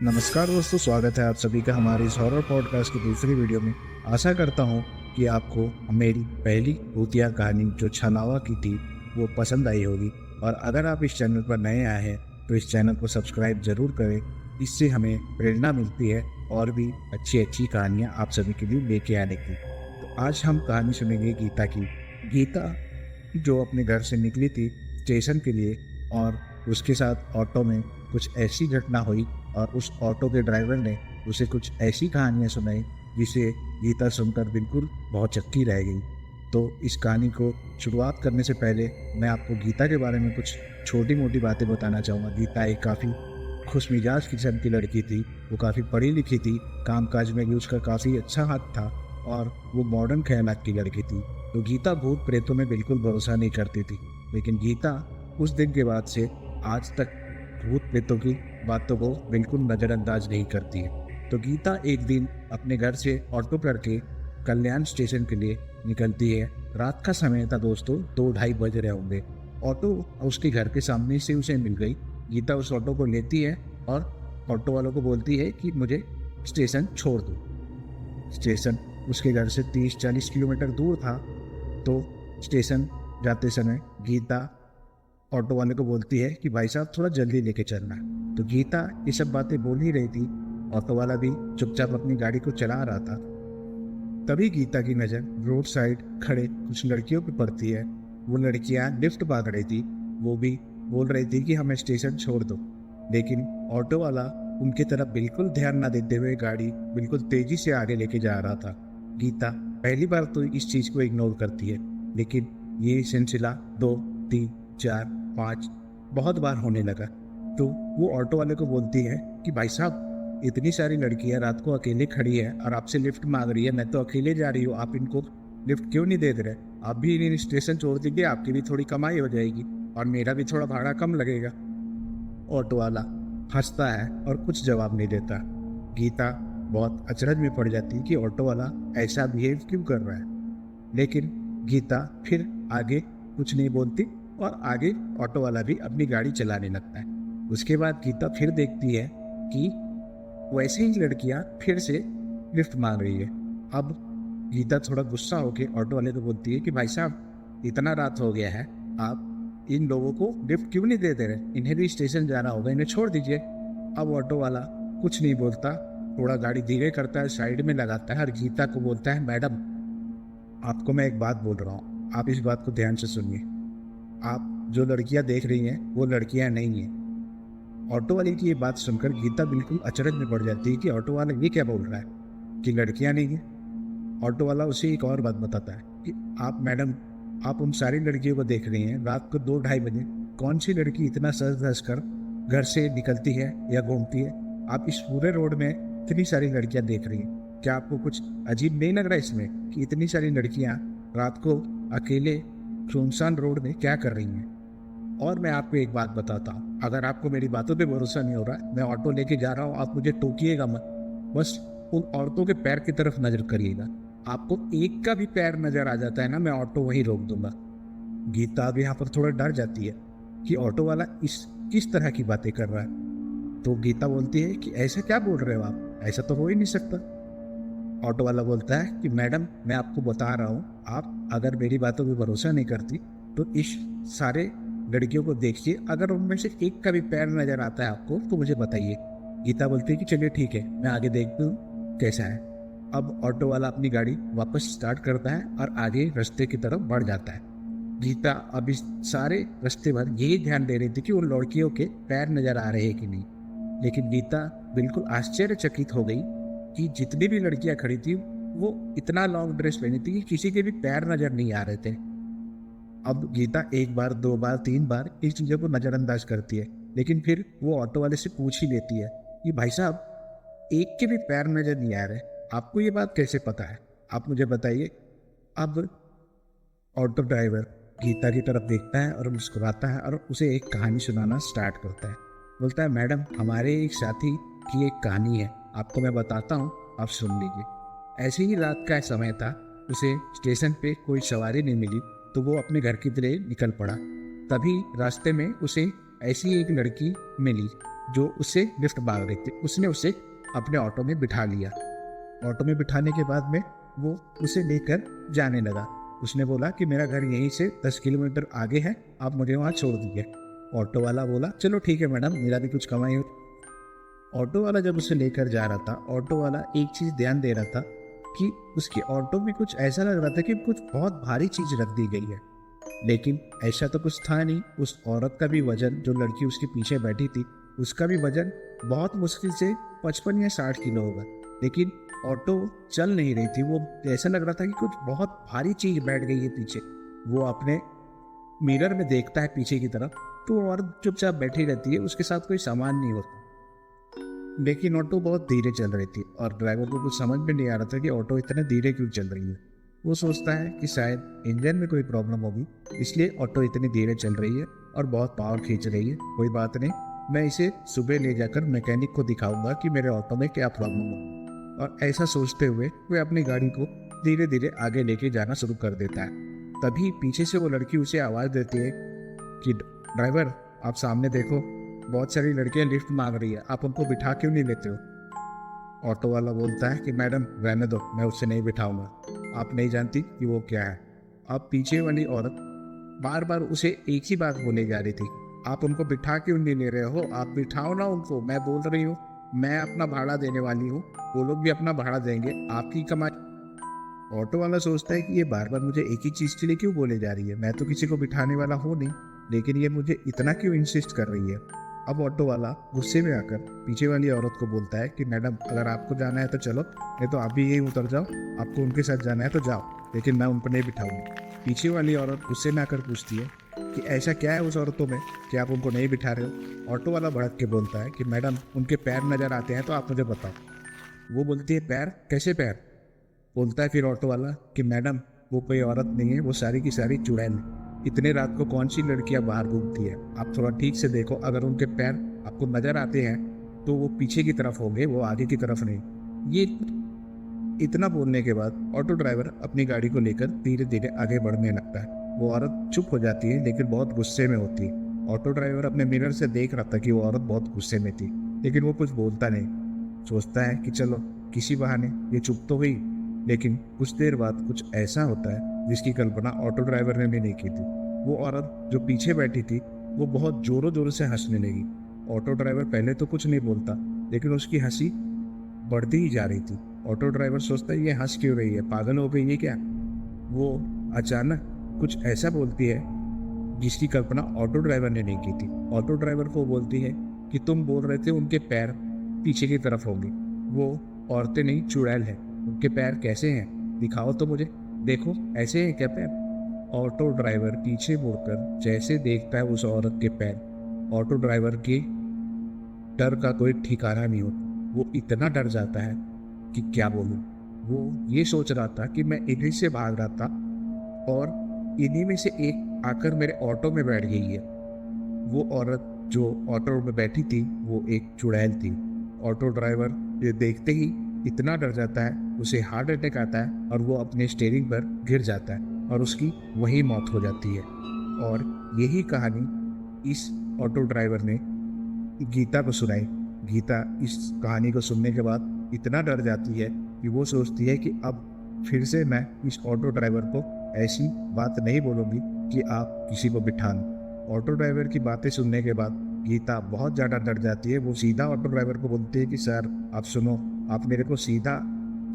नमस्कार दोस्तों, स्वागत है आप सभी का हमारे इस हॉरर पॉडकास्ट की दूसरी वीडियो में। आशा करता हूँ कि आपको मेरी पहली भूतिया कहानी जो छनावा की थी वो पसंद आई होगी। और अगर आप इस चैनल पर नए आए हैं तो इस चैनल को सब्सक्राइब ज़रूर करें। इससे हमें प्रेरणा मिलती है और भी अच्छी अच्छी कहानियाँ आप सभी के लिए लेके आने की। तो आज हम कहानी सुनेंगे गीता की। गीता जो अपने घर से निकली थी स्टेशन के लिए, और उसके साथ ऑटो में कुछ ऐसी घटना हुई और उस ऑटो के ड्राइवर ने उसे कुछ ऐसी कहानियाँ सुनाई जिसे गीता सुनकर बिल्कुल भौचक्की रह गई। तो इस कहानी को शुरुआत करने से पहले मैं आपको गीता के बारे में कुछ छोटी मोटी बातें बताना चाहूँगा। गीता एक काफ़ी खुश मिजाज किस्म की लड़की थी। वो काफ़ी पढ़ी लिखी थी, कामकाज में भी उसका काफ़ी अच्छा हाथ था और वो मॉडर्न ख्यालात की लड़की थी। तो गीता भूत प्रेतों में बिल्कुल भरोसा नहीं करती थी। लेकिन गीता उस दिन के बाद से आज तक भूत प्रेतों की बातों को बिल्कुल नज़रअंदाज नहीं करती है। तो गीता एक दिन अपने घर से ऑटो करके कल्याण स्टेशन के लिए निकलती है। रात का समय था दोस्तों, 2-2:30 बज रहे होंगे। ऑटो उसके घर के सामने से उसे मिल गई। गीता उस ऑटो को लेती है और ऑटो वालों को बोलती है कि मुझे स्टेशन छोड़ दो। स्टेशन उसके घर से 30-40 किलोमीटर दूर था। तो स्टेशन जाते समय गीता ऑटो वाले को बोलती है कि भाई साहब थोड़ा जल्दी लेके चलना। तो गीता ये सब बातें बोल ही रही थी। ऑटो वाला भी चुपचाप अपनी गाड़ी को चला रहा था। तभी गीता की नज़र रोड साइड खड़े कुछ लड़कियों पे पड़ती है। वो लड़कियां लिफ्ट मांग रही थी। वो भी बोल रही थी कि हमें स्टेशन छोड़ दो। लेकिन ऑटो वाला उनकी तरफ बिल्कुल ध्यान ना देते हुए गाड़ी बिल्कुल तेजी से आगे लेके जा रहा था। गीता पहली बार तो इस चीज़ को इग्नोर करती है, लेकिन ये सिलसिला 2, 3, 4, 5 बहुत बार होने लगा। तो वो ऑटो वाले को बोलती है कि भाई साहब इतनी सारी लड़कियां रात को अकेले खड़ी है और आपसे लिफ्ट मांग रही है। मैं तो अकेले जा रही हूँ, आप इनको लिफ्ट क्यों नहीं दे रहे? आप भी इन्हें स्टेशन छोड़ दीजिए, आपकी भी थोड़ी कमाई हो जाएगी और मेरा भी थोड़ा भाड़ा कम लगेगा। ऑटो वाला हंसता है और कुछ जवाब नहीं देता। गीता बहुत अचरज में पड़ जाती है कि ऑटो वाला ऐसा बिहेव क्यों कर रहा है। लेकिन गीता फिर आगे कुछ नहीं बोलती और आगे ऑटो वाला भी अपनी गाड़ी चलाने लगता है। उसके बाद गीता फिर देखती है कि वैसे ही लड़कियां फिर से लिफ्ट मांग रही है। अब गीता थोड़ा गुस्सा होकर ऑटो वाले को बोलती है कि भाई साहब इतना रात हो गया है, आप इन लोगों को लिफ्ट क्यों नहीं दे दे रहे? इन्हें भी स्टेशन जाना होगा, इन्हें छोड़ दीजिए। अब ऑटो वाला कुछ नहीं बोलता, थोड़ा गाड़ी धीरे करता है, साइड में लगाता है और गीता को बोलता है, मैडम आपको मैं एक बात बोल रहा हूँ, आप इस बात को ध्यान से सुनिए। आप जो लड़कियां देख रही हैं वो लड़कियां नहीं हैं। ऑटो वाले की ये बात सुनकर गीता बिल्कुल अचरज में पड़ जाती है कि ऑटो वाला ये क्या बोल रहा है कि लड़कियां नहीं हैं। ऑटो वाला उसे एक और बात बताता है कि आप मैडम, आप उन सारी लड़कियों को देख रही हैं रात को 2-2:30 बजे। कौन सी लड़की इतना सज धज कर घर से निकलती है या घूमती है? आप इस पूरे रोड में इतनी सारी लड़कियां देख रही हैं, क्या आपको कुछ अजीब नहीं लग रहा है इसमें कि इतनी सारी लड़कियां रात को अकेले सुनसान रोड में क्या कर रही हैं? और मैं आपको एक बात बताता हूँ, अगर आपको मेरी बातों पे भरोसा नहीं हो रहा है, मैं ऑटो लेके जा रहा हूँ, आप मुझे टोकिएगा मत। बस उन औरतों के पैर की तरफ नजर करिएगा। आपको एक का भी पैर नजर आ जाता है ना, मैं ऑटो वहीं रोक दूंगा। गीता अब यहाँ पर थोड़ा डर जाती है कि ऑटो वाला किस तरह की बातें कर रहा है। तो गीता बोलती है कि ऐसा क्या बोल रहे हो आप, ऐसा तो हो ही नहीं सकता। ऑटो वाला बोलता है कि मैडम मैं आपको बता रहा हूँ, आप अगर मेरी बातों पर भरोसा नहीं करती तो इस सारे लड़कियों को देखिए, अगर उनमें से एक का भी पैर नजर आता है आपको तो मुझे बताइए। गीता बोलती है कि चलिए ठीक है, मैं आगे देखती हूँ कैसा है। अब ऑटो वाला अपनी गाड़ी वापस स्टार्ट करता है और आगे रास्ते की तरफ बढ़ जाता है। गीता अब इस सारे रास्ते भर यही ध्यान दे रही थी कि उन लड़कियों के पैर नजर आ रहे हैं कि नहीं। लेकिन गीता बिल्कुल आश्चर्यचकित हो गई कि जितनी भी लड़कियां खड़ी थी वो इतना लॉन्ग ड्रेस पहनी थी कि किसी के भी पैर नजर नहीं आ रहे थे। अब गीता 1 बार 2 बार 3 बार इस चीज़ों को नज़रअंदाज करती है, लेकिन फिर वो ऑटो वाले से पूछ ही लेती है कि भाई साहब एक के भी पैर नजर नहीं आ रहे, आपको ये बात कैसे पता है? आप मुझे बताइए। अब ऑटो ड्राइवर गीता की तरफ देखता है और मुस्कुराता है और उसे एक कहानी सुनाना स्टार्ट करता है। बोलता है, मैडम हमारे एक साथी की एक कहानी है, आपको मैं बताता हूँ, आप सुन लीजिए। ऐसे ही रात का समय था, उसे स्टेशन पे कोई सवारी नहीं मिली तो वो अपने घर की तरह निकल पड़ा। तभी रास्ते में उसे ऐसी एक लड़की मिली जो उससे लिफ्ट मांग रही थी, उसने उसे अपने ऑटो में बिठा लिया। ऑटो में बिठाने के बाद में वो उसे लेकर जाने लगा। उसने बोला कि मेरा घर यहीं से 10 किलोमीटर आगे है, आप मुझे वहाँ छोड़ दीजिए। ऑटो वाला बोला चलो ठीक है मैडम, मेरा भी कुछ कमाई हो। ऑटो वाला जब उसे लेकर जा रहा था, ऑटो वाला एक चीज़ ध्यान दे रहा था कि उसकी ऑटो में कुछ ऐसा लग रहा था कि कुछ बहुत भारी चीज़ रख दी गई है, लेकिन ऐसा तो कुछ था नहीं। उस औरत का भी वजन, जो लड़की उसके पीछे बैठी थी, उसका भी वजन बहुत मुश्किल से 55 या 60 किलो होगा, लेकिन ऑटो चल नहीं रही थी। वो ऐसा लग रहा था कि कुछ बहुत भारी चीज़ बैठ गई है पीछे। वो अपने मिरर में देखता है पीछे की तरफ, तो वो औरत चुपचाप बैठी रहती है, उसके साथ कोई सामान नहीं होता। लेकिन ऑटो बहुत धीरे चल रही थी और ड्राइवर को कुछ समझ में नहीं आ रहा था कि ऑटो इतने धीरे क्यों चल रही है। वो सोचता है कि शायद इंजन में कोई प्रॉब्लम होगी, इसलिए ऑटो इतनी धीरे चल रही है और बहुत पावर खींच रही है। कोई बात नहीं, मैं इसे सुबह ले जाकर मैकेनिक को दिखाऊंगा कि मेरे ऑटो में क्या प्रॉब्लम है। और ऐसा सोचते हुए वह अपनी गाड़ी को धीरे धीरे आगे लेके जाना शुरू कर देता है। तभी पीछे से वो लड़की उसे आवाज़ देती है कि ड्राइवर, आप सामने देखो, बहुत सारी लड़कियां लिफ्ट मांग रही है, आप उनको बिठा क्यों नहीं लेते हो। ऑटो वाला बोलता है कि मैडम रहने दो, मैं उससे नहीं बिठाऊंगा, आप नहीं जानती कि वो क्या है। अब पीछे वाली औरत बार बार उसे एक ही बात बोले जा रही थी, आप उनको बिठा क्यों नहीं ले रहे हो, आप बिठाओ ना उनको, मैं बोल रही हूँ, मैं अपना भाड़ा देने वाली हूँ, वो लोग भी अपना भाड़ा देंगे, आपकी कमाई। ऑटो वाला सोचता है कि ये बार बार मुझे एक ही चीज़ के लिए क्यों बोले जा रही है, मैं तो किसी को बिठाने वाला हूँ नहीं, लेकिन ये मुझे इतना क्यों इंसिस्ट कर रही है। अब ऑटो वाला गुस्से में आकर पीछे वाली औरत को बोलता है कि मैडम अगर आपको जाना है तो चलो, नहीं तो आप भी यहीं उतर जाओ, आपको उनके साथ जाना है तो जाओ, लेकिन मैं उनको नहीं बिठाऊंगी। पीछे वाली औरत गुस्से में आकर पूछती है कि ऐसा क्या है उस औरतों में कि आप उनको नहीं बिठा रहे हो। ऑटो वाला भड़क के बोलता है कि मैडम उनके पैर नज़र आते हैं तो आप मुझे बताओ। वो बोलती है पैर, कैसे पैर। बोलता है फिर ऑटो वाला कि मैडम वो कोई औरत नहीं है, वो सारी की सारी चुड़ैल है, इतने रात को कौन सी लड़कियां बाहर घूमती है, आप थोड़ा ठीक से देखो, अगर उनके पैर आपको नजर आते हैं तो वो पीछे की तरफ होंगे, वो आगे की तरफ नहीं। ये इतना बोलने के बाद ऑटो ड्राइवर अपनी गाड़ी को लेकर धीरे धीरे आगे बढ़ने लगता है। वो औरत चुप हो जाती है लेकिन बहुत गुस्से में होती है। ऑटो ड्राइवर अपने मिरर से देख रहा था कि वो औरत बहुत गुस्से में थी, लेकिन वो कुछ बोलता नहीं। सोचता है कि चलो किसी बहाने ये चुप तो हुई। लेकिन कुछ देर बाद कुछ ऐसा होता है जिसकी कल्पना ऑटो ड्राइवर ने भी नहीं की थी। वो औरत जो पीछे बैठी थी वो बहुत जोरों जोरों से हंसने लगी। ऑटो ड्राइवर पहले तो कुछ नहीं बोलता, लेकिन उसकी हंसी बढ़ती ही जा रही थी। ऑटो ड्राइवर सोचता है ये हंस क्यों रही है, पागल हो गई है क्या। वो अचानक कुछ ऐसा बोलती है जिसकी कल्पना ऑटो ड्राइवर ने नहीं की थी। ऑटो ड्राइवर को बोलती है कि तुम बोल रहे थे उनके पैर पीछे की तरफ होंगे, वो औरतें नहीं चुड़ैल है, उनके पैर कैसे हैं, दिखाओ तो मुझे, देखो ऐसे हैं क्या पैर। ऑटो ड्राइवर पीछे मुड़कर जैसे देखता है उस औरत के पैर, ऑटो ड्राइवर के डर का कोई ठिकाना नहीं होता। वो इतना डर जाता है कि क्या बोलूं। वो ये सोच रहा था कि मैं इन्हीं से भाग रहा था और इन्हीं में से एक आकर मेरे ऑटो में बैठ गई है। वो औरत जो ऑटो में बैठी थी वो एक चुड़ैल थी। ऑटो ड्राइवर ये देखते ही इतना डर जाता है, उसे हार्ट अटैक आता है और वो अपने स्टीयरिंग पर गिर जाता है और उसकी वही मौत हो जाती है। और यही कहानी इस ऑटो ड्राइवर ने गीता को सुनाई। गीता इस कहानी को सुनने के बाद इतना डर जाती है कि वो सोचती है कि अब फिर से मैं इस ऑटो ड्राइवर को ऐसी बात नहीं बोलूँगी कि आप किसी को बिठाना। ऑटो ड्राइवर की बातें सुनने के बाद गीता बहुत ज़्यादा डर जाती है। वो सीधा ऑटो ड्राइवर को बोलती है कि सर आप सुनो, आप मेरे को सीधा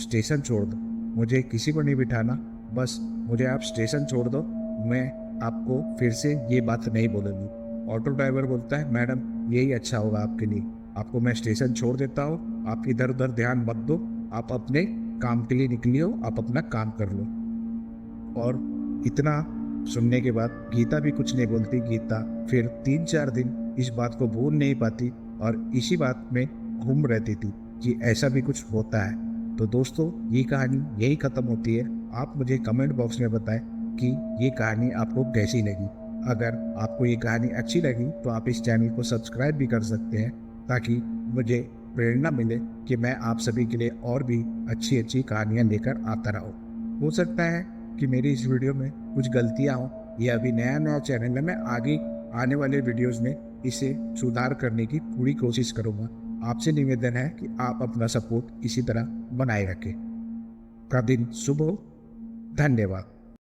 स्टेशन छोड़ दो, मुझे किसी को नहीं बिठाना, बस मुझे आप स्टेशन छोड़ दो, मैं आपको फिर से ये बात नहीं बोलूँगी। ऑटो ड्राइवर बोलता है मैडम यही अच्छा होगा आपके लिए, आपको मैं स्टेशन छोड़ देता हूँ, आप इधर उधर ध्यान मत दो, आप अपने काम के लिए निकली हो, आप अपना काम कर लो। और इतना सुनने के बाद गीता भी कुछ नहीं बोलती। गीता फिर 3-4 दिन इस बात को भूल नहीं पाती और इसी बात में घूम रहती थी कि ऐसा भी कुछ होता है। तो दोस्तों ये कहानी यही ख़त्म होती है। आप मुझे कमेंट बॉक्स में बताएं कि ये कहानी आपको कैसी लगी। अगर आपको ये कहानी अच्छी लगी तो आप इस चैनल को सब्सक्राइब भी कर सकते हैं ताकि मुझे प्रेरणा मिले कि मैं आप सभी के लिए और भी अच्छी अच्छी कहानियाँ लेकर आता रहूँ। हो सकता है कि मेरी इस वीडियो में कुछ गलतियाँ हों, ये अभी नया चैनल है, मैं आगे आने वाले वीडियोज़ में इसे सुधार करने की पूरी कोशिश करूँगा। आपसे निवेदन है कि आप अपना सपोर्ट इसी तरह बनाए रखें। का दिन शुभ हो। धन्यवाद।